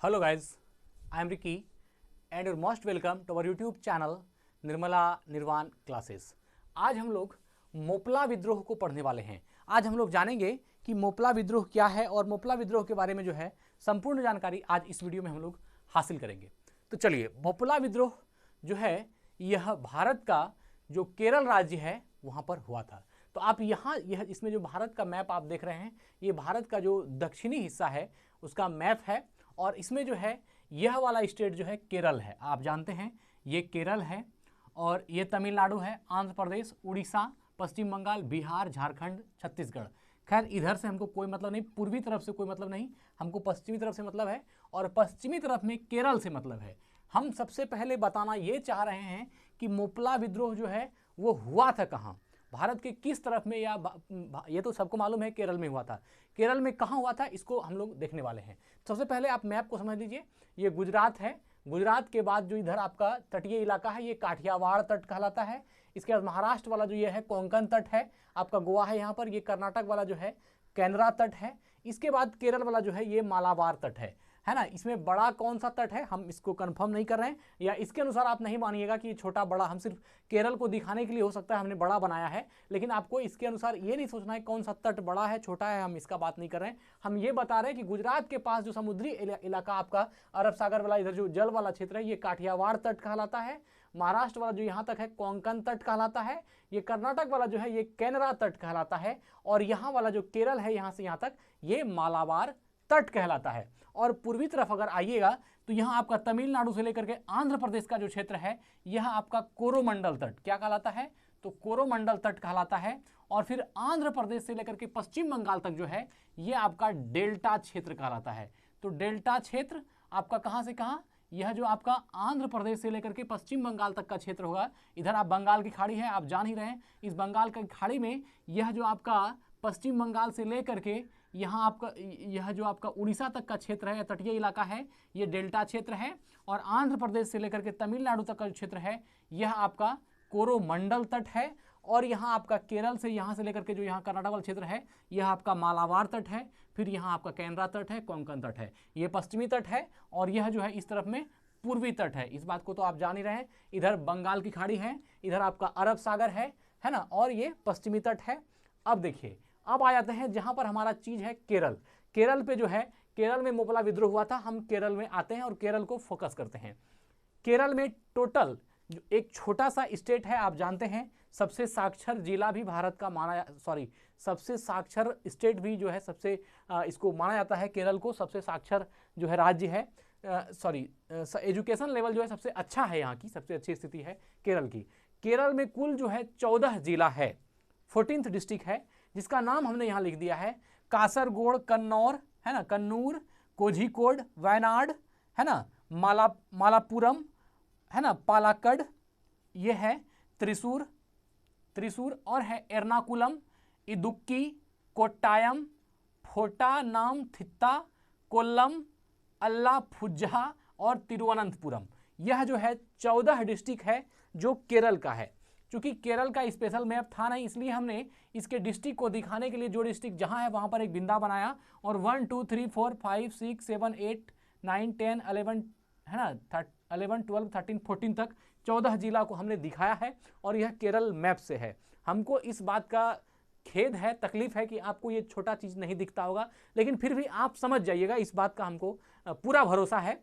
Hello guys, I am Ricky and you're most welcome to our YouTube channel Nirmala Nirvana classes. आज हम लोग मोपला विद्रोह को पढ़ने वाले हैं। आज हम लोग जानेंगे कि मोपला विद्रोह क्या है और मोपला विद्रोह के बारे में जो है संपूर्ण जानकारी आज इस वीडियो में हम लोग हासिल करेंगे। तो चलिए, मोपला विद्रोह जो है यह भारत का जो केरल राज्य है वहाँ पर हुआ था। तो आप यहाँ यह इसमें जो भारत का मैप आप देख रहे हैं, ये भारत का जो दक्षिणी हिस्सा है उसका मैप है और इसमें जो है यह वाला स्टेट जो है केरल है। आप जानते हैं ये केरल है और ये तमिलनाडु है, आंध्र प्रदेश, उड़ीसा, पश्चिम बंगाल, बिहार, झारखंड, छत्तीसगढ़। खैर इधर से हमको कोई मतलब नहीं, पूर्वी तरफ से कोई मतलब नहीं, हमको पश्चिमी तरफ से मतलब है और पश्चिमी तरफ में केरल से मतलब है। हम सबसे पहले बताना ये चाह रहे हैं कि मोपला विद्रोह जो है वो हुआ था कहाँ, भारत के किस तरफ में, या ये तो सबको मालूम है केरल में हुआ था। केरल में कहाँ हुआ था इसको हम लोग देखने वाले हैं। सबसे पहले आप मैप को समझ लीजिए। ये गुजरात है, गुजरात के बाद जो इधर आपका तटीय इलाका है ये काठियावाड़ तट कहलाता है। इसके बाद महाराष्ट्र वाला जो ये है कोंकण तट है, आपका गोवा है यहाँ पर। ये कर्नाटक वाला जो है कैनरा तट है। इसके बाद केरल वाला जो है ये मालाबार तट है ना। इसमें बड़ा कौन सा तट है हम इसको कंफर्म नहीं कर रहे हैं, या इसके अनुसार आप नहीं मानिएगा कि छोटा बड़ा, हम सिर्फ केरल को दिखाने के लिए हो सकता है हमने बड़ा बनाया है, लेकिन आपको इसके अनुसार ये नहीं सोचना है कौन सा तट बड़ा है छोटा है, हम इसका बात नहीं कर रहे हैं। हम ये बता रहे हैं कि गुजरात के पास जो समुद्री इलाका आपका अरब सागर वाला इधर जो जल वाला क्षेत्र है ये काठियावाड़ तट कहलाता है। महाराष्ट्र वाला जो यहाँ तक है कोंकण तट कहलाता है। ये कर्नाटक वाला जो है ये कैनरा तट कहलाता है और यहाँ वाला जो केरल है यहाँ से यहाँ तक ये मालाबार तट कहलाता है। और पूर्वी तरफ अगर आइएगा तो यहाँ आपका तमिलनाडु से लेकर के आंध्र प्रदेश का जो क्षेत्र है यह आपका कोरोमंडल तट क्या कहलाता है, तो कोरोमंडल तट कहलाता है। और फिर आंध्र प्रदेश से लेकर के पश्चिम बंगाल तक जो है ये आपका डेल्टा क्षेत्र कहलाता है। तो डेल्टा क्षेत्र आपका कहाँ से कहाँ, यह जो आपका आंध्र प्रदेश से लेकर के पश्चिम बंगाल तक का क्षेत्र होगा। इधर आप बंगाल की खाड़ी है, आप जान ही रहे हैं। इस बंगाल की खाड़ी में यह जो आपका पश्चिम बंगाल से लेकर के यहाँ आपका यह जो आपका उड़ीसा तक का क्षेत्र है, तटीय इलाका है, ये डेल्टा क्षेत्र है। और आंध्र प्रदेश से लेकर के तमिलनाडु तक का जो क्षेत्र है यह आपका कोरोमंडल तट है। और यहाँ आपका केरल से यहाँ से लेकर के जो यहाँ कर्नाटक वाला क्षेत्र है यह आपका मालाबार तट है। फिर यहाँ आपका कैनरा तट है, कोंकण तट है, ये पश्चिमी तट है। और यह जो है इस तरफ में पूर्वी तट है। इस बात को तो आप जान ही रहे हैं। इधर बंगाल की खाड़ी है, इधर आपका अरब सागर है ना, और ये पश्चिमी तट है। अब देखिए, अब आ जाते हैं जहां पर हमारा चीज है केरल। केरल पे जो है, केरल में मोपला विद्रोह हुआ था। हम केरल में आते हैं और केरल को फोकस करते हैं। केरल में टोटल जो एक छोटा सा स्टेट है, आप जानते हैं सबसे साक्षर जिला भी भारत का माना, सबसे साक्षर स्टेट भी जो है, सबसे इसको माना जाता है केरल को सबसे साक्षर जो है राज्य है। एजुकेशन लेवल जो है सबसे अच्छा है, यहाँ की सबसे अच्छी स्थिति है केरल की। केरल में कुल जो है 14 जिला है, 14th डिस्ट्रिक्ट है, जिसका नाम हमने यहाँ लिख दिया है कासरगोड, कन्नौर है ना, कन्नूर, कोझिकोड, वायनाड है ना, मालापुरम है ना, पालाकड, ये है त्रिशूर और है एर्नाकुलम, इदुक्की, कोट्टायम, फोटानामथिट्टा, कोल्लम, अल्लापुझा और तिरुवनंतपुरम। यह जो है 14 डिस्ट्रिक्ट है जो केरल का है। चूंकि केरल का स्पेशल मैप था नहीं, इसलिए हमने इसके डिस्ट्रिक्ट को दिखाने के लिए जो डिस्ट्रिक्ट जहां है वहां पर एक बिंदा बनाया और 1 2 3 4 5 6 7 8 9 10 11 है ना, 11 12 13 14 तक 14 जिला को हमने दिखाया है और यह केरल मैप से है। हमको इस बात का खेद है, तकलीफ है कि आपको ये छोटा चीज़ नहीं दिखता होगा, लेकिन फिर भी आप समझ जाइएगा, इस बात का हमको पूरा भरोसा है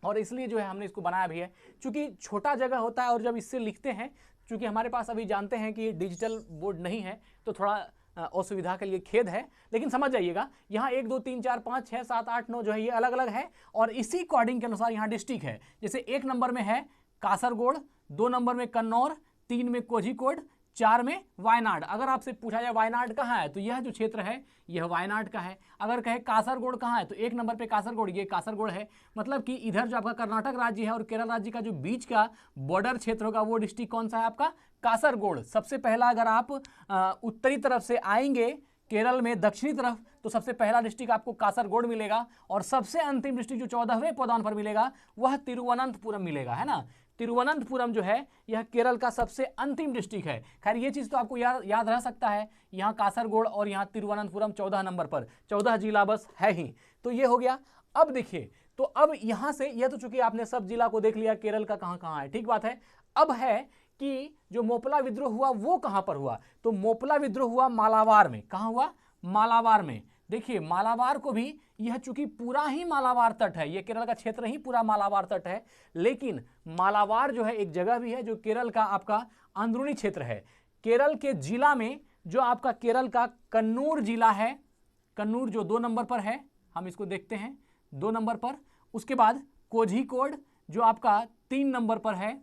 और इसलिए जो है हमने इसको बनाया भी है। चूंकि छोटा जगह होता है और जब इससे लिखते हैं, चूंकि हमारे पास अभी जानते हैं कि डिजिटल बोर्ड नहीं है तो थोड़ा असुविधा के लिए खेद है, लेकिन समझ जाइएगा यहाँ 1 2 3 4 5 6 7 8 9 जो है ये अलग अलग है और इसी कोडिंग के अनुसार यहाँ डिस्ट्रिक्ट है। जैसे 1 नंबर में है कासरगोड, 2 नंबर में कन्नौर, 3 में कोझिकोड, 4 में वायनाड। अगर आपसे पूछा जाए वायनाड कहाँ है तो यह जो क्षेत्र है यह वायनाड का है। अगर कहे कासरगोड कहाँ है तो 1 नंबर पे कासरगोड, ये कासरगोड है। मतलब कि इधर जो आपका कर्नाटक राज्य है और केरल राज्य का जो बीच का बॉर्डर क्षेत्र होगा वो डिस्ट्रिक्ट कौन सा है आपका, कासरगोड। सबसे पहला अगर आप उत्तरी तरफ से आएंगे केरल में दक्षिणी तरफ तो सबसे पहला डिस्ट्रिक्ट आपको कासरगोड मिलेगा और सबसे अंतिम डिस्ट्रिक्ट जो 14वें पदान पर मिलेगा वह तिरुवनंतपुरम मिलेगा, है ना। तिरुवनंतपुरम जो है यह केरल का सबसे अंतिम डिस्ट्रिक्ट है। खैर ये चीज़ तो आपको याद रह सकता है, यहाँ कासरगोड और यहाँ तिरुवनंतपुरम 14 नंबर पर, 14 जिला बस है ही। तो ये हो गया। अब देखिए, तो अब यहां से यह तो चूंकि आपने सब जिला को देख लिया, केरल का कहां कहां है, ठीक बात है। अब है कि जो मोपला विद्रोह हुआ वो कहां पर हुआ, तो मोपला विद्रोह हुआ मालाबार में। कहां हुआ? मालाबार में। देखिए मालाबार को भी, यह चूंकि पूरा ही मालाबार तट है, यह केरल का क्षेत्र ही पूरा मालाबार तट है, लेकिन मालाबार जो है एक जगह भी है जो केरल का आपका अंदरूनी क्षेत्र है। केरल के जिला में जो आपका केरल का कन्नूर जिला है, कन्नूर जो 2 नंबर पर है, हम इसको देखते हैं 2 नंबर पर। उसके बाद कोझिकोड जो आपका 3 नंबर पर है,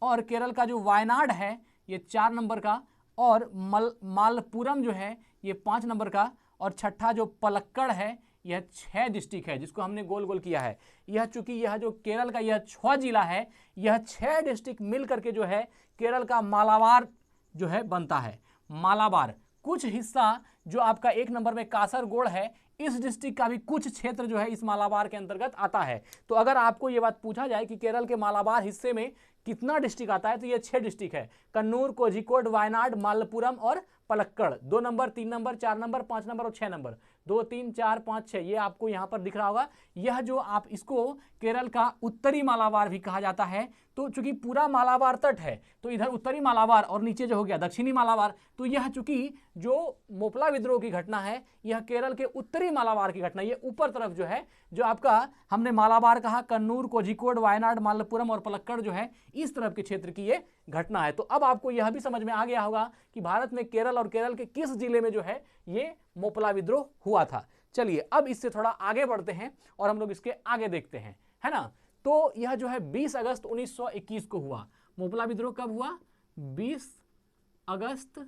और केरल का जो वायनाड है ये 4 नंबर का, और मालपुरम जो है ये 5 नंबर का, और छठा जो पलक्कड़ है यह 6 डिस्ट्रिक्ट है, जिसको हमने गोल गोल किया है। यह चूंकि यह जो केरल का यह 6 जिला है, यह 6 डिस्ट्रिक्ट मिल करके जो है केरल का मालाबार जो है बनता है। मालाबार कुछ हिस्सा जो आपका 1 नंबर में कासरगोड है, इस डिस्ट्रिक्ट का भी कुछ क्षेत्र जो है इस मालाबार के अंतर्गत आता है। तो अगर आपको यह बात पूछा जाए कि केरल के मालाबार हिस्से में कितना डिस्ट्रिक्ट आता है, तो ये 6 डिस्ट्रिक्ट है, कन्नूर, कोझिकोड, वायनाड, मालपुरम और Palakkad. 2 number, 3 number, 4 number, 5 number और 6 नंबर, 2, 3, 4, 5, 6, ये आपको यहाँ पर दिख रहा होगा। यह जो आप इसको केरल का उत्तरी मालाबार भी कहा जाता है। तो चूंकि पूरा मालाबार तट है, तो इधर उत्तरी मालाबार और नीचे जो हो गया दक्षिणी मालाबार, तो यह चूंकि जो मोपला विद्रोह की घटना है यह केरल के उत्तरी मालाबार की घटना, ये ऊपर तरफ जो है, जो आपका हमने मालाबार कहा, कन्नूर, कोझिकोड, वायनाड, मालपुरम और पलक्कड़ जो है इस तरफ के क्षेत्र की ये घटना है। तो अब आपको यह भी समझ में आ गया होगा कि भारत में केरल और केरल के किस जिले में जो है ये मोपला विद्रोह हुआ था। चलिए अब इससे थोड़ा आगे बढ़ते हैं और हम लोग इसके आगे देखते हैं, है ना। तो यह जो है 20 अगस्त 1921 को हुआ। मोपला विद्रोह कब हुआ? 20 अगस्त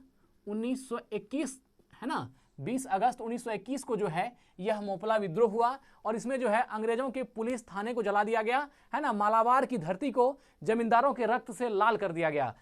1921, है ना। 20 अगस्त 1921 को जो है यह मोपला विद्रोह हुआ, और इसमें जो है अंग्रेजों के पुलिस थाने को जला दिया गया, है ना। मालाबार की धरती को जमींदारों के रक्त से लाल कर दिया गया,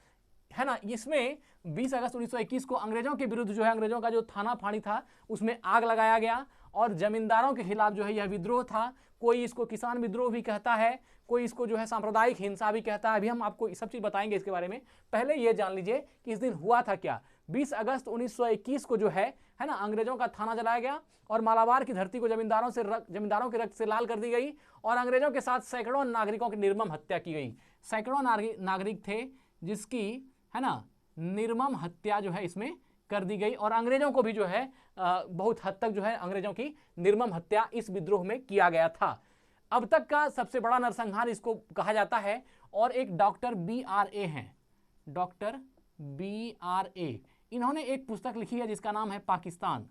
है ना। इसमें 20 अगस्त 1921 को अंग्रेजों के विरुद्ध जो है, अंग्रेजों का जो थाना फाड़ी था उसमें आग लगाया गया, और जमींदारों के खिलाफ जो है यह विद्रोह था। कोई इसको किसान विद्रोह भी कहता है, कोई इसको जो है सांप्रदायिक हिंसा भी कहता है। अभी हम आपको सब चीज बताएंगे इसके बारे में। पहले यह जान लीजिए कि इस दिन हुआ था क्या। 20 अगस्त 1921 को जो है ना, अंग्रेजों का थाना जलाया गया, और मालाबार की धरती को जमींदारों के रक्त से लाल कर दी गई, और अंग्रेजों के साथ सैकड़ों नागरिकों की निर्मम हत्या की गई। सैकड़ों नागरिक थे जिसकी, है ना, निर्मम हत्या जो है इसमें कर दी गई, और अंग्रेजों को भी जो है बहुत हद तक जो है अंग्रेजों की निर्मम हत्या इस विद्रोह में किया गया था। अब तक का सबसे बड़ा नरसंहार इसको कहा जाता है। और एक डॉक्टर BRA हैं, डॉक्टर BRA, इन्होंने एक पुस्तक लिखी है जिसका नाम है पाकिस्तान,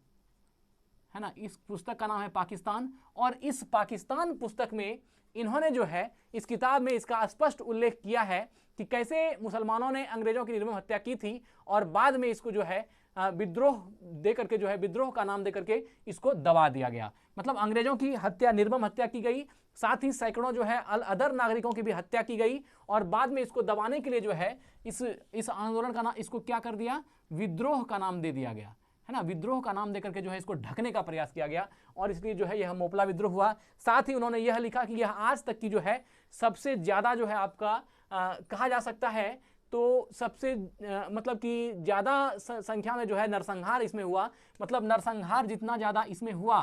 है ना। इस पुस्तक का नाम है पाकिस्तान, और इस पाकिस्तान पुस्तक में इन्होंने जो है इस किताब में इसका स्पष्ट उल्लेख किया है कि कैसे मुसलमानों ने अंग्रेजों की निर्मम हत्या की थी, और बाद में इसको जो है विद्रोह दे करके जो है, विद्रोह का नाम दे करके इसको दबा दिया गया। मतलब अंग्रेजों की हत्या, निर्मम हत्या की गई, साथ ही सैकड़ों जो है अदर नागरिकों की भी हत्या की गई, और बाद में इसको दबाने के लिए जो है इस आंदोलन का नाम, इसको क्या कर दिया, विद्रोह का नाम दे दिया गया, है ना। विद्रोह का नाम देकर के जो है इसको ढकने का प्रयास किया गया, और इसलिए जो है यह मोपला विद्रोह हुआ। साथ ही उन्होंने यह लिखा कि यह आज तक की जो है सबसे ज्यादा जो है आपका कहा जा सकता है, तो सबसे मतलब कि ज्यादा संख्या में जो है नरसंहार इसमें हुआ। मतलब नरसंहार जितना ज्यादा इसमें हुआ,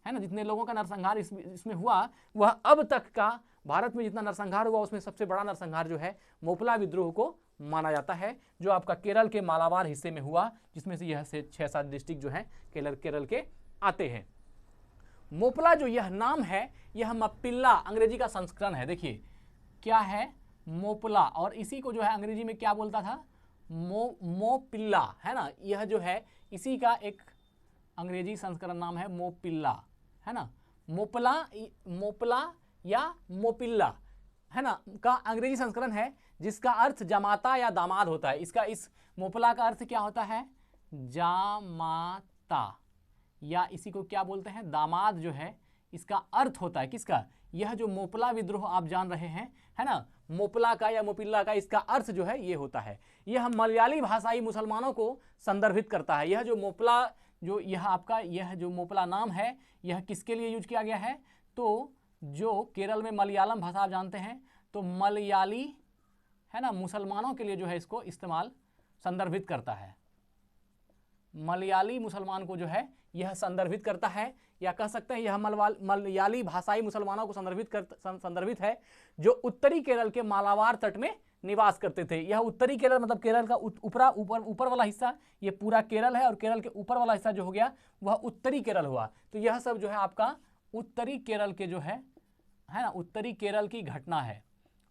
है ना, जितने लोगों का नरसंहार इसमें हुआ, वह अब तक का भारत में जितना नरसंहार हुआ उसमें सबसे बड़ा नरसंहार जो है मोपला विद्रोह को माना जाता है, जो आपका केरल के मालाबार हिस्से में हुआ, जिसमें से यह से 6-7 डिस्ट्रिक्ट जो है केरल के आते हैं। मोपला जो यह नाम है, यह मप्पिल्ला अंग्रेजी का संस्करण है। देखिए क्या है, मोपला, और इसी को जो है अंग्रेजी में क्या बोलता था, मोपिल्ला, है ना। यह जो है इसी का एक अंग्रेजी संस्करण नाम है मोपिल्ला, है ना। मोपला या मोपिल्ला, है ना, का अंग्रेजी संस्करण है, जिसका अर्थ जमाता या दामाद होता है। इसका इस मोपला का अर्थ क्या होता है, जामाता, या इसी को क्या बोलते हैं, दामाद जो है इसका अर्थ होता है किसका, यह जो मोपला विद्रोह आप जान रहे हैं, है ना, मोपला का या मोपिल्ला का इसका अर्थ जो है ये होता है। यह मलयाली भाषाई मुसलमानों को संदर्भित करता है। यह जो मोपला, जो यह आपका यह जो मोपला नाम है, यह किसके लिए यूज किया गया है, तो जो केरल में मलयालम भाषा आप जानते हैं, तो मलयाली, है ना, मुसलमानों के लिए जो है इसको इस्तेमाल संदर्भित करता है। मलयाली मुसलमान को जो है यह संदर्भित करता है या कह सकते हैं यह मलयाली भाषाई मुसलमानों को संदर्भित है जो उत्तरी केरल के मालाबार तट में निवास करते थे। यह उत्तरी केरल मतलब केरल का ऊपर वाला हिस्सा, ये पूरा केरल है और केरल के ऊपर वाला हिस्सा जो हो गया वह उत्तरी केरल हुआ। तो यह सब जो है आपका उत्तरी केरल के जो है ना, उत्तरी केरल की घटना है।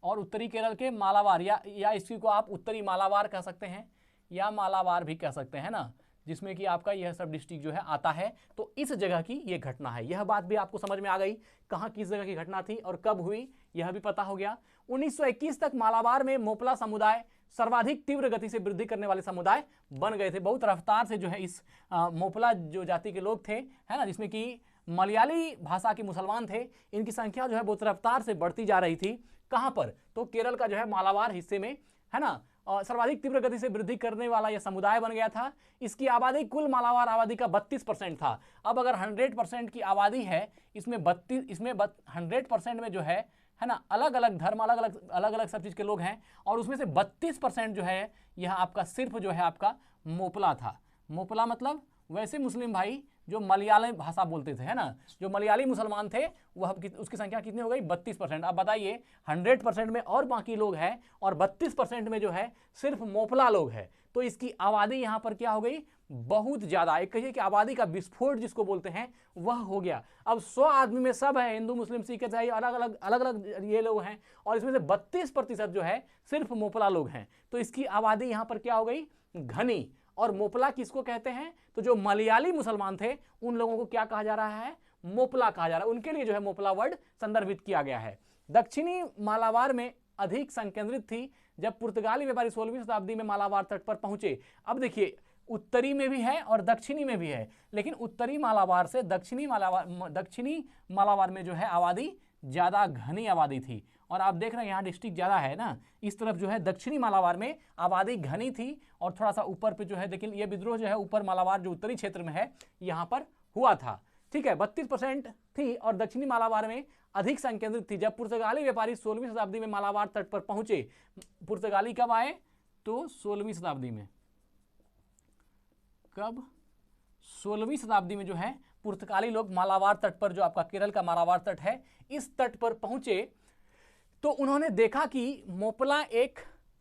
और उत्तरी केरल के मालाबार या इसी को आप उत्तरी मालाबार कह सकते हैं या मालाबार भी कह सकते हैं ना, जिसमें कि आपका यह सब डिस्ट्रिक्ट जो है आता है। तो इस जगह की ये घटना है। यह बात भी आपको समझ में आ गई, कहाँ किस जगह की घटना थी और कब हुई यह भी पता हो गया। 1921 तक मालाबार में मोपला समुदाय सर्वाधिक तीव्र गति से वृद्धि करने वाले समुदाय बन गए थे। बहुत रफ्तार से जो है इस मोपला जो जाति के लोग थे, है ना, जिसमें कि मलयाली भाषा के मुसलमान थे, इनकी संख्या जो है बहुत रफ्तार से बढ़ती जा रही थी। कहाँ पर? तो केरल का जो है मालाबार हिस्से में, है ना, सर्वाधिक तीव्र गति से वृद्धि करने वाला यह समुदाय बन गया था। इसकी आबादी कुल मालाबार आबादी का 32% था। अब अगर 100% की आबादी है, इसमें 100% में जो है ना, अलग अलग धर्म, अलग अलग सब चीज़ के लोग हैं, और उसमें से 32% जो है यह आपका सिर्फ जो है आपका मोपला था। मोपला मतलब वैसे मुस्लिम भाई जो मलयाली भाषा बोलते थे, है ना, जो मलयाली मुसलमान थे, वह उसकी संख्या कितनी हो गई? 32%। अब बताइए 100% में और बाकी लोग हैं और 32% में जो है सिर्फ मोपला लोग हैं। तो इसकी आबादी यहाँ पर क्या हो गई? बहुत ज़्यादा। एक कहिए कि आबादी का विस्फोट जिसको बोलते हैं वह हो गया। अब 100 आदमी में सब है, हिंदू मुस्लिम सिख ईसाई, अलग अलग ये लोग हैं, और इसमें से 32% जो है सिर्फ मोपला लोग हैं। तो इसकी आबादी यहाँ पर क्या हो गई? घनी। और मोपला किसको कहते हैं? तो जो मलयाली मुसलमान थे उन लोगों को क्या कहा जा रहा है? मोपला कहा जा रहा है। उनके लिए जो है मोपला वर्ड संदर्भित किया गया है। दक्षिणी मालाबार में अधिक संकेंद्रित थी जब पुर्तगाली व्यापारी 16वीं शताब्दी में मालाबार तट पर पहुंचे। अब देखिए, उत्तरी में भी है और दक्षिणी में भी है, लेकिन उत्तरी मालाबार से दक्षिणी मालाबार में जो है आबादी ज़्यादा घनी आबादी थी। और आप देख रहे हैं यहाँ डिस्ट्रिक्ट ज़्यादा है ना, इस तरफ जो है दक्षिणी मालाबार में आबादी घनी थी और थोड़ा सा ऊपर पे जो है, लेकिन ये विद्रोह जो है ऊपर मालाबार जो उत्तरी क्षेत्र में है यहाँ पर हुआ था। ठीक है, 32% थी और दक्षिणी मालाबार में अधिक संकेंद्रित थी। जब पुर्तगाली व्यापारी 16वीं शताब्दी में मालाबार तट पर पहुंचे, पुर्तगाली कब आए? तो 16वीं शताब्दी में। कब? 16वीं शताब्दी में जो है पुर्तगाली लोग मालाबार तट पर, जो आपका केरल का मालाबार तट है, इस तट पर पहुंचे तो उन्होंने देखा कि मोपला एक,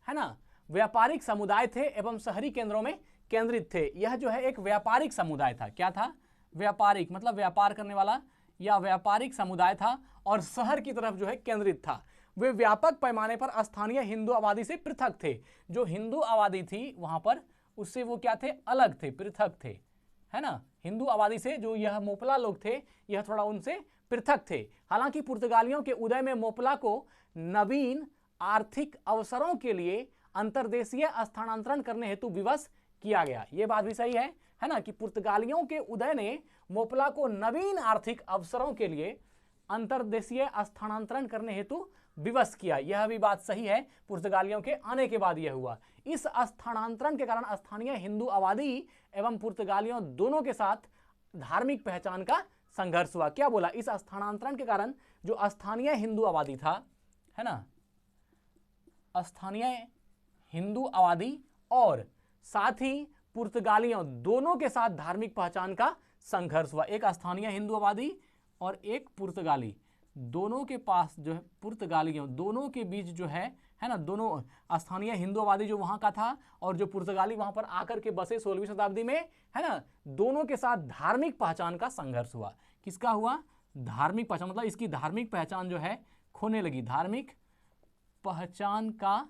है ना, व्यापारिक समुदाय थे एवं शहरी केंद्रों में केंद्रित थे। यह जो है एक व्यापारिक समुदाय था। क्या था? व्यापारिक मतलब व्यापार करने वाला या व्यापारिक समुदाय था और शहर की तरफ जो है केंद्रित था। वे व्यापक पैमाने पर स्थानीय हिंदू आबादी से पृथक थे। जो हिंदू आबादी थी वहां पर, उससे वो क्या थे? अलग थे, पृथक थे, है ना। हिंदू आबादी से जो यह मोपला लोग थे, यह थोड़ा उनसे पृथक थे। हालांकि पुर्तगालियों के उदय में मोपला को नवीन आर्थिक अवसरों के लिए अंतर्देशीय स्थानांतरण करने हेतु विवश किया गया। यह बात भी सही है ना, कि पुर्तगालियों के उदय ने मोपला को नवीन आर्थिक अवसरों के लिए अंतर्देशीय स्थानांतरण करने हेतु विवश किया। यह भी बात सही है, पुर्तगालियों के आने के बाद यह हुआ। इस स्थानांतरण के कारण स्थानीय हिंदू आबादी एवं पुर्तगालियों दोनों के साथ धार्मिक पहचान का संघर्ष हुआ। क्या बोला? इस स्थानांतरण के कारण जो स्थानीय हिंदू आबादी था, है ना, स्थानीय हिंदू आबादी और साथ ही पुर्तगालियों दोनों के साथ धार्मिक पहचान का संघर्ष हुआ। एक स्थानीय हिंदू आबादी और एक पुर्तगाली, दोनों के पास जो है, पुर्तगालियों दोनों के बीच जो है ना, दोनों स्थानीय हिंदू आबादी जो वहां का था और जो पुर्तगाली वहां पर आकर के बसे 16वीं शताब्दी में, है ना, दोनों के साथ धार्मिक पहचान का संघर्ष हुआ। किसका हुआ? धार्मिक पहचान, मतलब इसकी धार्मिक पहचान जो है खोने लगी। धार्मिक पहचान का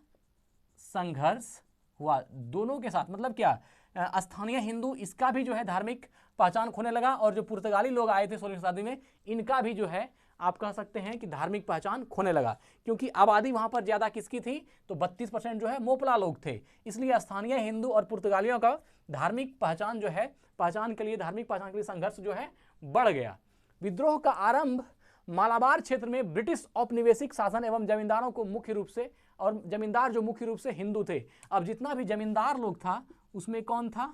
संघर्ष हुआ दोनों के साथ। मतलब क्या? स्थानीय हिंदू, इसका भी जो है धार्मिक पहचान खोने लगा, और जो पुर्तगाली लोग आए थे 16वीं शताब्दी में, इनका भी जो है आप कह सकते हैं कि धार्मिक पहचान खोने लगा। क्योंकि आबादी वहां पर ज्यादा किसकी थी? तो 32% जो है मोपला लोग थे। इसलिए स्थानीय हिंदू और पुर्तगालियों का धार्मिक पहचान जो है, धार्मिक पहचान के लिए संघर्ष जो है बढ़ गया। विद्रोह का आरंभ मालाबार क्षेत्र में ब्रिटिश औपनिवेशिक शासन एवं जमींदारों को मुख्य रूप से, और जमींदार जो मुख्य रूप से हिंदू थे। अब जितना भी जमींदार लोग था उसमें कौन था?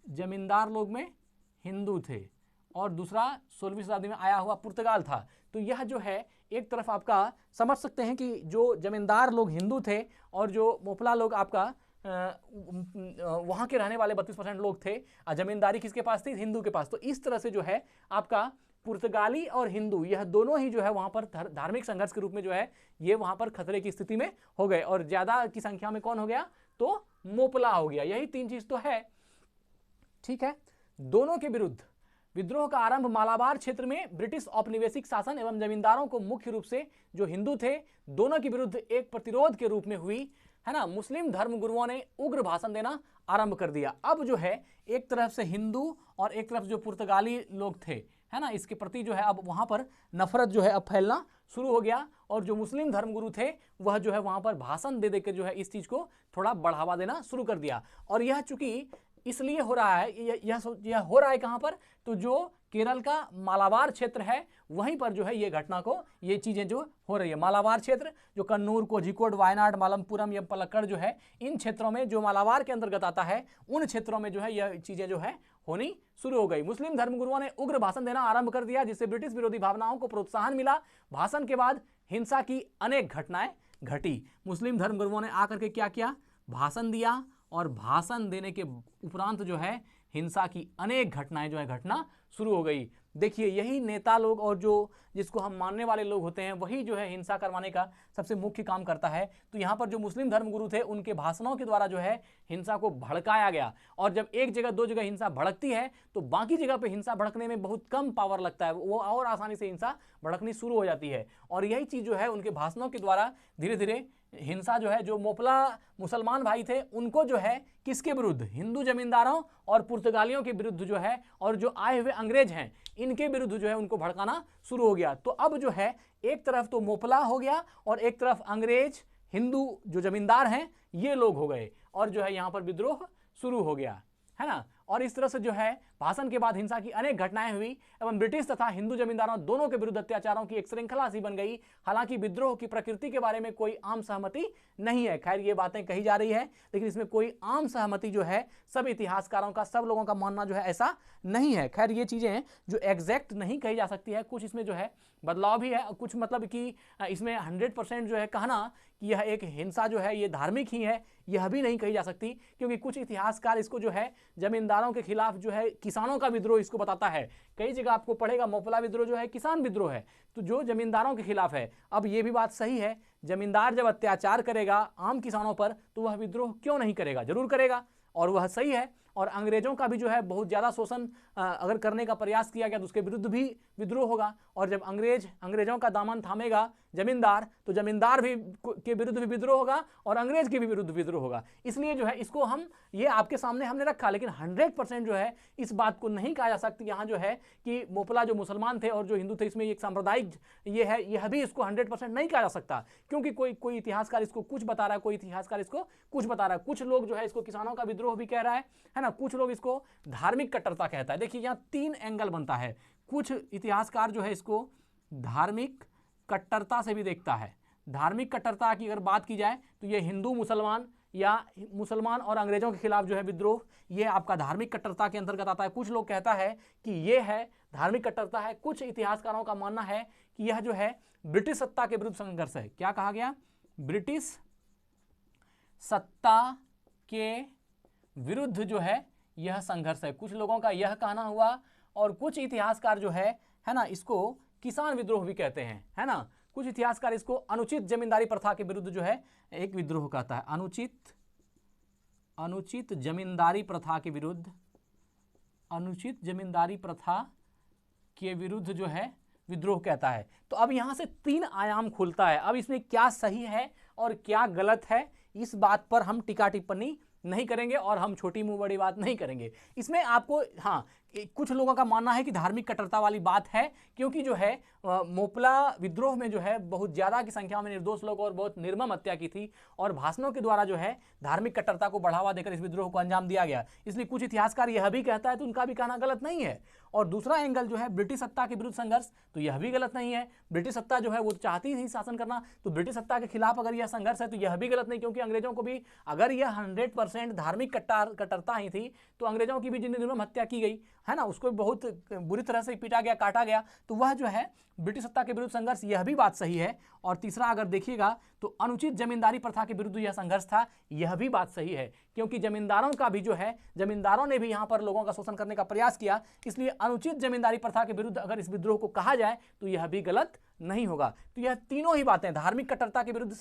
जमींदार लोग में हिंदू थे, और दूसरा 16वीं शताब्दी में आया हुआ पुर्तगाल था। तो यह जो है एक तरफ आपका समझ सकते हैं कि जो जमींदार लोग हिंदू थे और जो मोपला लोग आपका वहाँ के रहने वाले 32% लोग थे, जमींदारी किसके पास थी? हिंदू के पास। तो इस तरह से जो है आपका पुर्तगाली और हिंदू यह दोनों ही जो है वहाँ पर धार्मिक संघर्ष के रूप में जो है ये वहाँ पर खतरे की स्थिति में हो गए, और ज़्यादा की संख्या में कौन हो गया? तो मोपला हो गया। यही 3 चीज़ तो है, ठीक है। दोनों के विरुद्ध विद्रोह का आरंभ मालाबार क्षेत्र में ब्रिटिश औपनिवेशिक शासन एवं जमींदारों को मुख्य रूप से जो हिंदू थे दोनों के विरुद्ध एक प्रतिरोध के रूप में हुई, है ना। मुस्लिम धर्मगुरुओं ने उग्र भाषण देना आरंभ कर दिया। अब जो है एक तरफ से हिंदू और एक तरफ जो पुर्तगाली लोग थे, है ना, इसके प्रति जो है अब वहां पर नफरत जो है अब फैलना शुरू हो गया, और जो मुस्लिम धर्मगुरु थे वह जो है वहां पर भाषण दे देकर जो है इस चीज को थोड़ा बढ़ावा देना शुरू कर दिया। और यह चूंकि इसलिए हो रहा है, यह हो रहा है कहां पर? तो जो केरल का मालाबार क्षेत्र है वहीं पर जो है ये घटना को, ये चीजें जो हो रही है। मालाबार क्षेत्र जो कन्नूर, कोझिकोड, वायनाड, मालमपुरम या पलक्कड़ जो है, इन क्षेत्रों में जो मालाबार के अंतर्गत आता है उन क्षेत्रों में जो है यह चीजें जो है होनी शुरू हो गई। मुस्लिम धर्मगुरुओं ने उग्र भाषण देना आरंभ कर दिया, जिससे ब्रिटिश विरोधी भावनाओं को प्रोत्साहन मिला। भाषण के बाद हिंसा की अनेक घटनाएं घटी। मुस्लिम धर्मगुरुओं ने आकर के क्या किया? भाषण दिया, और भाषण देने के उपरांत जो है हिंसा की अनेक घटनाएं जो है घटना शुरू हो गई। देखिए यही नेता लोग और जो जिसको हम मानने वाले लोग होते हैं वही जो है हिंसा करवाने का सबसे मुख्य काम करता है। तो यहाँ पर जो मुस्लिम धर्मगुरु थे उनके भाषणों के द्वारा जो है हिंसा को भड़काया गया, और जब एक जगह दो जगह हिंसा भड़कती है तो बाकी जगह पे हिंसा भड़कने में बहुत कम पावर लगता है, वो और आसानी से हिंसा भड़कनी शुरू हो जाती है। और यही चीज़ जो है उनके भाषणों के द्वारा धीरे धीरे हिंसा जो है, जो मोपला मुसलमान भाई थे उनको जो है किसके विरुद्ध? हिंदू जमींदारों और पुर्तगालियों के विरुद्ध जो है, और जो आए हुए अंग्रेज हैं इनके विरुद्ध जो है उनको भड़काना शुरू हो गया। तो अब जो है एक तरफ तो मोपला हो गया और एक तरफ अंग्रेज हिंदू जो जमींदार हैं ये लोग हो गए, और जो है यहाँ पर विद्रोह शुरू हो गया, है ना। और इस तरह से जो है भाषण के बाद हिंसा की अनेक घटनाएं हुई एवं ब्रिटिश तथा हिंदू जमींदारों दोनों के विरुद्ध अत्याचारों की एक श्रृंखला सी बन गई। हालांकि विद्रोह की प्रकृति के बारे में कोई आम सहमति नहीं है। खैर ये बातें कही जा रही है, लेकिन इसमें कोई आम सहमति जो है सब इतिहासकारों का, सब लोगों का मानना जो है ऐसा नहीं है। खैर ये चीजें जो एग्जैक्ट नहीं कही जा सकती है, कुछ इसमें जो है बदलाव भी है, कुछ मतलब कि इसमें 100% जो है कहना कि यह एक हिंसा जो है ये धार्मिक ही है, यह भी नहीं कही जा सकती, क्योंकि कुछ इतिहासकार इसको जो है जमींदारों के खिलाफ जो है किसानों का विद्रोह इसको बताता है। कई जगह आपको पढ़ेगा मोपला विद्रोह जो है किसान विद्रोह है, तो जो जमींदारों के खिलाफ है। अब ये भी बात सही है, जमींदार जब अत्याचार करेगा आम किसानों पर तो वह विद्रोह क्यों नहीं करेगा? जरूर करेगा, और वह सही है। और अंग्रेजों का भी जो है बहुत ज़्यादा शोषण अगर करने का प्रयास किया गया तो उसके विरुद्ध भी विद्रोह होगा, और जब अंग्रेजों का दामन थामेगा जमींदार तो जमींदार भी के विरुद्ध भी विद्रोह होगा और अंग्रेज के भी विरुद्ध विद्रोह होगा। इसलिए जो है इसको हम ये आपके सामने हमने रखा, लेकिन 100% जो है इस बात को नहीं कहा जा सकती यहाँ जो है कि मोपला जो मुसलमान थे और जो हिंदू थे इसमें एक सांप्रदायिक ये है, यह भी इसको 100% नहीं कहा जा सकता, क्योंकि कोई इतिहासकार इसको कुछ बता रहा है, कोई इतिहासकार इसको कुछ बता रहा है। कुछ लोग जो है इसको किसानों का विद्रोह भी कह रहा है ना, कुछ लोग इसको धार्मिक कट्टरता कहता है। देखिए यहाँ 3 एंगल बनता है। कुछ इतिहासकार जो है इसको धार्मिक कट्टरता से भी देखता है। धार्मिक कट्टरता की अगर बात की जाए तो ये हिंदू मुसलमान या मुसलमान और अंग्रेजों के खिलाफ जो है विद्रोह, ये आपका धार्मिक कट्टरता के अंतर्गत आता है। कुछ लोग कहता है कि ये है धार्मिक कट्टरता है। कुछ इतिहासकारों का मानना है कि यह जो है ब्रिटिश सत्ता के विरुद्ध संघर्ष है। क्या कहा गया? ब्रिटिश सत्ता के विरुद्ध जो है यह संघर्ष है। कुछ लोगों का यह कहना हुआ, और कुछ इतिहासकार जो है ना, इसको किसान विद्रोह भी कहते हैं, है ना। कुछ इतिहासकार इसको अनुचित जमींदारी प्रथा के विरुद्ध जो है एक विद्रोह कहता है। अनुचित जमींदारी प्रथा के विरुद्ध, अनुचित जमींदारी प्रथा के विरुद्ध जो है विद्रोह कहता है। तो अब यहां से 3 आयाम खुलता है। अब इसमें क्या सही है और क्या गलत है इस बात पर हम टीका टिप्पणी नहीं करेंगे, और हम छोटी मुंह बड़ी बात नहीं करेंगे। इसमें आपको हाँ कुछ लोगों का मानना है कि धार्मिक कट्टरता वाली बात है, क्योंकि जो है मोपला विद्रोह में जो है बहुत ज़्यादा की संख्या में निर्दोष लोग और बहुत निर्मम हत्या की थी, और भाषणों के द्वारा जो है धार्मिक कट्टरता को बढ़ावा देकर इस विद्रोह को अंजाम दिया गया। इसलिए कुछ इतिहासकार यह भी कहता है तो उनका भी कहना गलत नहीं है। और दूसरा एंगल जो है ब्रिटिश सत्ता के विरुद्ध संघर्ष, तो यह भी गलत नहीं है। ब्रिटिश सत्ता जो है वो चाहती थी शासन करना, तो ब्रिटिश सत्ता के खिलाफ अगर यह संघर्ष है तो यह भी गलत नहीं, क्योंकि अंग्रेजों को भी अगर यह 100% धार्मिक कट्टरता ही थी तो अंग्रेजों की भी निर्मम हत्या की गई। है ना, उसको बहुत बुरी तरह से पीटा गया, काटा गया, तो वह जो है ब्रिटिश सत्ता के विरुद्ध संघर्ष, यह भी बात सही है। और तीसरा अगर देखिएगा तो अनुचित जमींदारी प्रथा के विरुद्ध यह संघर्ष था, यह भी बात सही है, क्योंकि जमींदारों का भी जो है, जमींदारों ने भी यहाँ पर लोगों का शोषण करने का प्रयास किया, इसलिए अनुचित जमींदारी प्रथा के विरुद्ध अगर इस विद्रोह को कहा जाए तो यह भी गलत नहीं होगा। तो यह तीनों ही बातें, धार्मिक कट्टरता के विरुद्ध,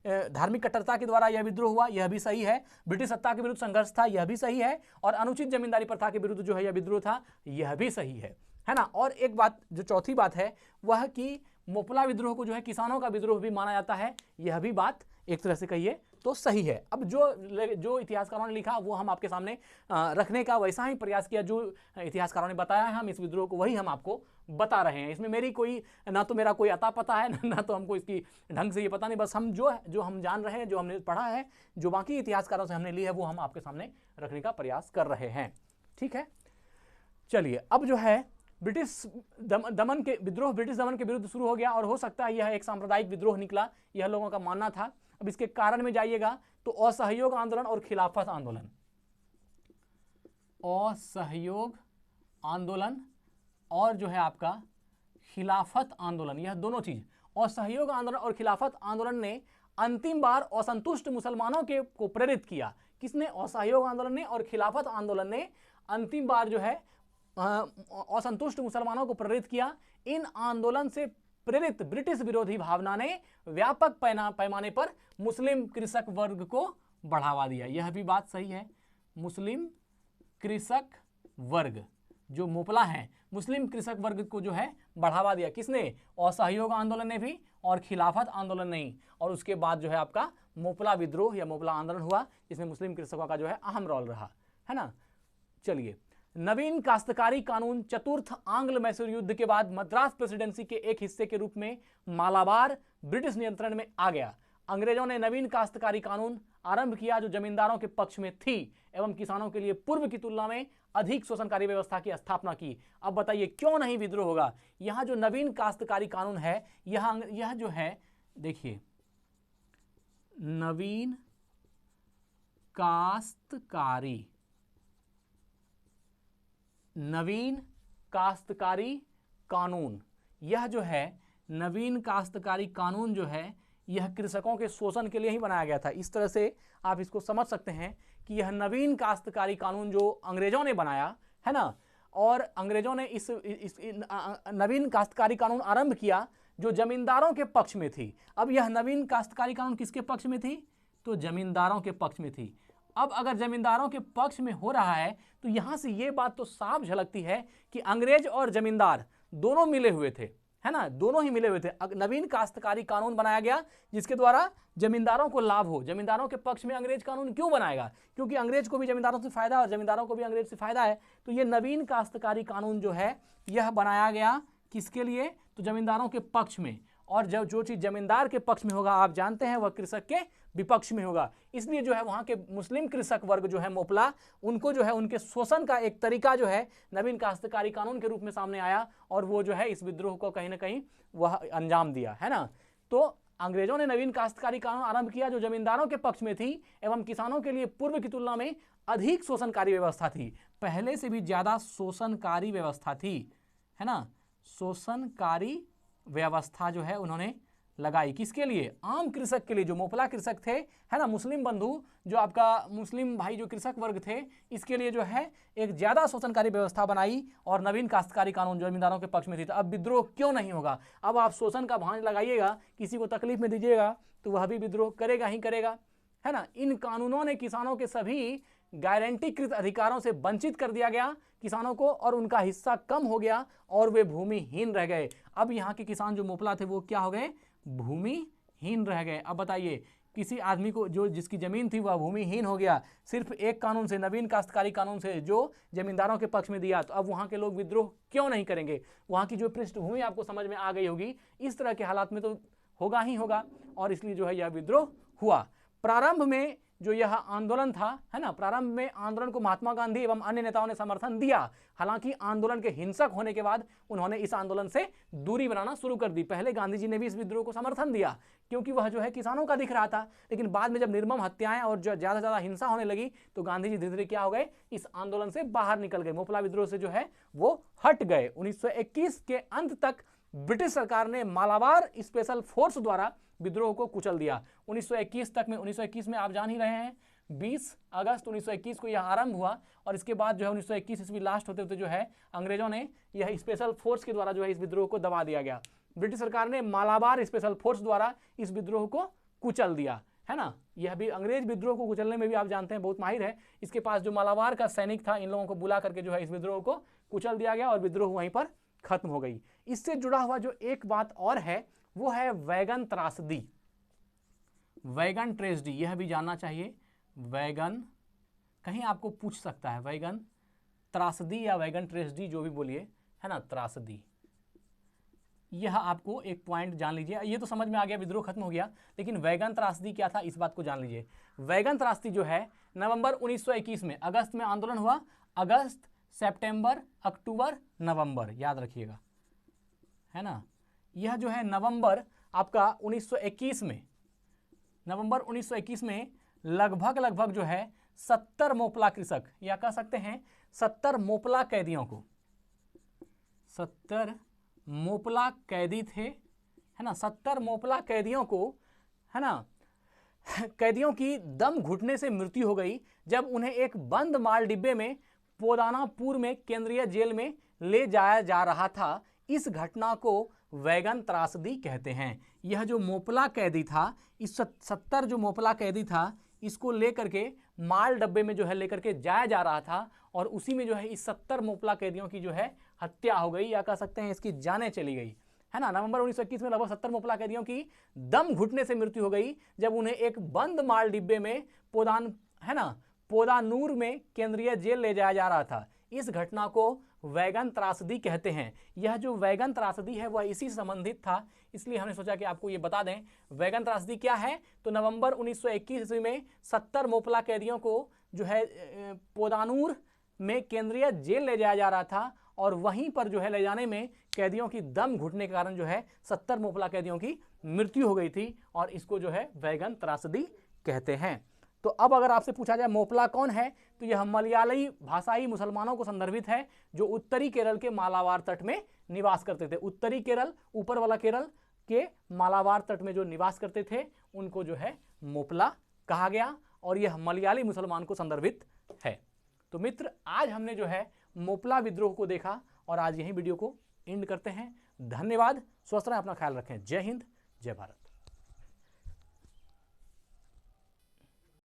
धार्मिक कट्टरता के द्वारा यह विद्रोह हुआ, यह भी सही है, ब्रिटिश सत्ता के विरुद्ध संघर्ष था, यह भी सही है, और अनुचित जमींदारी प्रथा के विरुद्ध जो है यह विद्रोह था, यह भी सही है ना। और एक बात जो चौथी बात है वह कि मोपला विद्रोह को जो है किसानों का विद्रोह भी माना जाता है, यह भी बात एक तरह से कहिए तो सही है। अब जो इतिहासकारों ने लिखा वो हम आपके सामने रखने का वैसा ही प्रयास किया, जो इतिहासकारों ने बताया है हम इस विद्रोह को वही हम आपको बता रहे हैं। इसमें मेरी कोई ना तो मेरा कोई अता पता है ना तो हमको इसकी ढंग से ये पता नहीं, बस हम जो हम जान रहे हैं, जो हमने पढ़ा है, जो बाकी इतिहासकारों से हमने ली है, वो हम आपके सामने रखने का प्रयास कर रहे हैं। ठीक है, चलिए अब जो है ब्रिटिश दमन के विद्रोह ब्रिटिश दमन के विरुद्ध शुरू हो गया, और हो सकता है यह एक सांप्रदायिक विद्रोह निकला, यह लोगों का मानना था। अब इसके कारण में जाइएगा तो असहयोग आंदोलन और खिलाफत आंदोलन, असहयोग आंदोलन और जो है आपका खिलाफत आंदोलन, यह दोनों चीज, असहयोग आंदोलन और खिलाफत आंदोलन ने अंतिम बार असंतुष्ट मुसलमानों के को प्रेरित किया। किसने? असहयोग आंदोलन ने और खिलाफत आंदोलन ने अंतिम बार जो है असंतुष्ट मुसलमानों को प्रेरित किया। इन आंदोलन से प्रेरित ब्रिटिश विरोधी भावना ने व्यापक पैमाने पर मुस्लिम कृषक वर्ग को बढ़ावा दिया, यह भी बात सही है। मुस्लिम कृषक वर्ग जो मोपला है, मुस्लिम कृषक वर्ग को जो है बढ़ावा दिया, किसने? असहयोग आंदोलन ने भी और खिलाफत आंदोलन नहीं। और उसके बाद जो है आपका मोपला विद्रोह या मोपला आंदोलन हुआ, जिसमें मुस्लिम कृषकों का जो है अहम रोल रहा, है ना। चलिए, नवीन काश्तकारी कानून चतुर्थ आंग्ल मैसूर युद्ध के बाद मद्रास प्रेसिडेंसी के एक हिस्से के रूप में मालाबार ब्रिटिश नियंत्रण में आ गया। अंग्रेजों ने नवीन काश्तकारी कानून आरंभ किया जो जमींदारों के पक्ष में थी एवं किसानों के लिए पूर्व की तुलना में अधिक शोषणकारी व्यवस्था की स्थापना की। अब बताइए क्यों नहीं विद्रोह होगा? यहां जो नवीन काश्तकारी कानून है, यह जो है देखिए, नवीन काश्तकारी, नवीन काश्तकारी कानून, यह जो है नवीन काश्तकारी कानून जो है यह कृषकों के शोषण के लिए ही बनाया गया था। इस तरह से आप इसको समझ सकते हैं कि यह नवीन काश्तकारी कानून जो अंग्रेजों ने बनाया है ना, और अंग्रेजों ने इस नवीन काश्तकारी कानून आरंभ किया जो जमींदारों के पक्ष में थी। अब यह नवीन काश्तकारी कानून किसके पक्ष में थी? तो जमींदारों के पक्ष में थी। अब अगर जमींदारों के पक्ष में हो रहा है तो यहां से यह बात तो साफ झलकती है कि अंग्रेज और जमींदार दोनों मिले हुए थे, है ना, दोनों ही मिले हुए थे। नवीन काश्तकारी कानून बनाया गया जिसके द्वारा जमींदारों को लाभ हो। जमींदारों के पक्ष में अंग्रेज कानून क्यों बनाएगा? क्योंकि अंग्रेज को भी जमींदारों से फायदा और जमींदारों को भी अंग्रेज से फायदा है। तो ये नवीन काश्तकारी कानून जो है यह बनाया गया किसके लिए? तो जमींदारों के पक्ष में। और जो चीज जमींदार के पक्ष में होगा आप जानते हैं वह कृषक के विपक्ष में होगा। इसलिए जो है वहां के मुस्लिम कृषक वर्ग जो है मोपला, उनको जो है उनके शोषण का एक तरीका जो है नवीन काश्तकारी कानून के रूप में सामने आया, और वो जो है इस विद्रोह को कहीं ना कहीं वह अंजाम दिया, है ना। तो अंग्रेजों ने नवीन काश्तकारी कानून आरंभ किया जो जमींदारों के पक्ष में थी एवं किसानों के लिए पूर्व की तुलना में अधिक शोषणकारी व्यवस्था थी, पहले से भी ज्यादा शोषणकारी व्यवस्था थी, है ना। शोषणकारी व्यवस्था जो है उन्होंने लगाई किसके लिए? आम कृषक के लिए, जो मोपला कृषक थे, है ना, मुस्लिम बंधु, जो आपका मुस्लिम भाई जो कृषक वर्ग थे, इसके लिए जो है एक ज्यादा शोषणकारी व्यवस्था बनाई और नवीन काश्तकारी कानून जो जमींदारों के पक्ष में थी। तो अब विद्रोह क्यों नहीं होगा? अब आप शोषण का भांज लगाइएगा, किसी को तकलीफ में दीजिएगा तो वह भी विद्रोह करेगा ही करेगा, है ना। इन कानूनों ने किसानों के सभी गारंटीकृत अधिकारों से वंचित कर दिया गया किसानों को, और उनका हिस्सा कम हो गया और वे भूमिहीन रह गए। अब यहाँ के किसान जो मोपला थे वो क्या हो गए? भूमिहीन रह गए। अब बताइए, किसी आदमी को जो जिसकी जमीन थी वह भूमिहीन हो गया सिर्फ एक कानून से, नवीन काश्तकारी कानून से जो जमींदारों के पक्ष में दिया। तो अब वहाँ के लोग विद्रोह क्यों नहीं करेंगे? वहाँ की जो पृष्ठभूमि आपको समझ में आ गई होगी, इस तरह के हालात में तो होगा ही होगा, और इसलिए जो है यह विद्रोह हुआ। प्रारंभ में जो यह आंदोलन था, है ना, प्रारंभ में आंदोलन को महात्मा गांधी एवं अन्य नेताओं ने समर्थन दिया। हालांकि आंदोलन के हिंसक होने के बाद उन्होंने इस आंदोलन से दूरी बनाना शुरू कर दी। पहले गांधी जी ने भी इस विद्रोह को समर्थन दिया क्योंकि वह जो है किसानों का दिख रहा था, लेकिन बाद में जब निर्मम हत्याएं और जो ज्यादा से ज्यादा हिंसा होने लगी तो गांधी जी धीरे धीरे क्या हो गए, इस आंदोलन से बाहर निकल गए, मोपला विद्रोह से जो है वो हट गए। 1921 के अंत तक ब्रिटिश सरकार ने मालाबार स्पेशल फोर्स द्वारा विद्रोह को कुचल दिया। 1921 तक में, 1921 में आप जान ही रहे हैं 20 अगस्त 1921 को यह आरंभ हुआ और इसके बाद जो है 1921 ईस्वी लास्ट होते होते जो है अंग्रेजों ने यह स्पेशल फोर्स के द्वारा जो है इस विद्रोह को दबा दिया गया। ब्रिटिश सरकार ने मालाबार स्पेशल फोर्स द्वारा इस विद्रोह को कुचल दिया, है ना। यह भी अंग्रेज विद्रोह को कुचलने में भी आप जानते हैं बहुत माहिर है। इसके पास जो मालाबार का सैनिक था, इन लोगों को बुला करके जो है इस विद्रोह को कुचल दिया गया और विद्रोह वहीं पर खत्म हो गई। इससे जुड़ा हुआ जो एक बात और है वो है वैगन त्रासदी, वैगन ट्रेजेडी, यह भी जानना चाहिए। वैगन कहीं आपको पूछ सकता है, वैगन त्रासदी या वैगन ट्रेजेडी जो भी बोलिए, है ना, त्रासदी, यह आपको एक पॉइंट जान लीजिए। ये तो समझ में आ गया, विद्रोह खत्म हो गया, लेकिन वैगन त्रासदी क्या था इस बात को जान लीजिए। वैगन त्रासदी जो है नवंबर 1921 में, अगस्त में आंदोलन हुआ, अगस्त, सितंबर, अक्टूबर, नवंबर, याद रखिएगा, है ना। यह जो है नवंबर आपका 1921 में, नवंबर 1921 में लगभग जो है 70 मोपला कृषक, या कह सकते हैं 70 मोपला कैदियों को, 70 मोपला कैदी थे, है ना, 70 मोपला कैदियों को, है ना, कैदियों की दम घुटने से मृत्यु हो गई जब उन्हें एक बंद माल डिब्बे में पोदानापुर में केंद्रीय जेल में ले जाया जा रहा था। इस घटना को वैगन त्रासदी कहते हैं। यह जो मोपला कैदी था, इस 70 जो मोपला कैदी था, इसको लेकर के माल डब्बे में जो है लेकर के जाया जा रहा था और उसी में जो है इस 70 मोपला कैदियों की जो है हत्या हो गई, या कह सकते हैं इसकी जानें चली गई, है ना। नवंबर 1921 में लगभग 70 मोपला कैदियों की दम घुटने से मृत्यु हो गई जब उन्हें एक बंद माल डिब्बे में पोदानूर में केंद्रीय जेल ले जाया जा रहा था। इस घटना को वैगन त्रासदी कहते हैं। यह जो वैगन त्रासदी है वह इसी से संबंधित था, इसलिए हमने सोचा कि आपको ये बता दें। वैगन त्रासदी क्या है, तो नवंबर 1921 ईस्वी में 70 मोपला कैदियों को जो है पोदानूर में केंद्रीय जेल ले जाया जा रहा था और वहीं पर जो है ले जाने में कैदियों की दम घुटने के कारण जो है 70 मोपला कैदियों की मृत्यु हो गई थी और इसको जो है वैगन त्रासदी कहते हैं। तो अब अगर आपसे पूछा जाए मोपला कौन है, तो यह मलयाली भाषाई मुसलमानों को संदर्भित है जो उत्तरी केरल के मालाबार तट में निवास करते थे। उत्तरी केरल, ऊपर वाला केरल के मालाबार तट में जो निवास करते थे उनको जो है मोपला कहा गया और यह मलयाली मुसलमान को संदर्भित है। तो मित्र, आज हमने जो है मोपला विद्रोह को देखा और आज यही वीडियो को एंड करते हैं। धन्यवाद, स्वस्थ रहें, अपना ख्याल रखें। जय हिंद, जय भारत।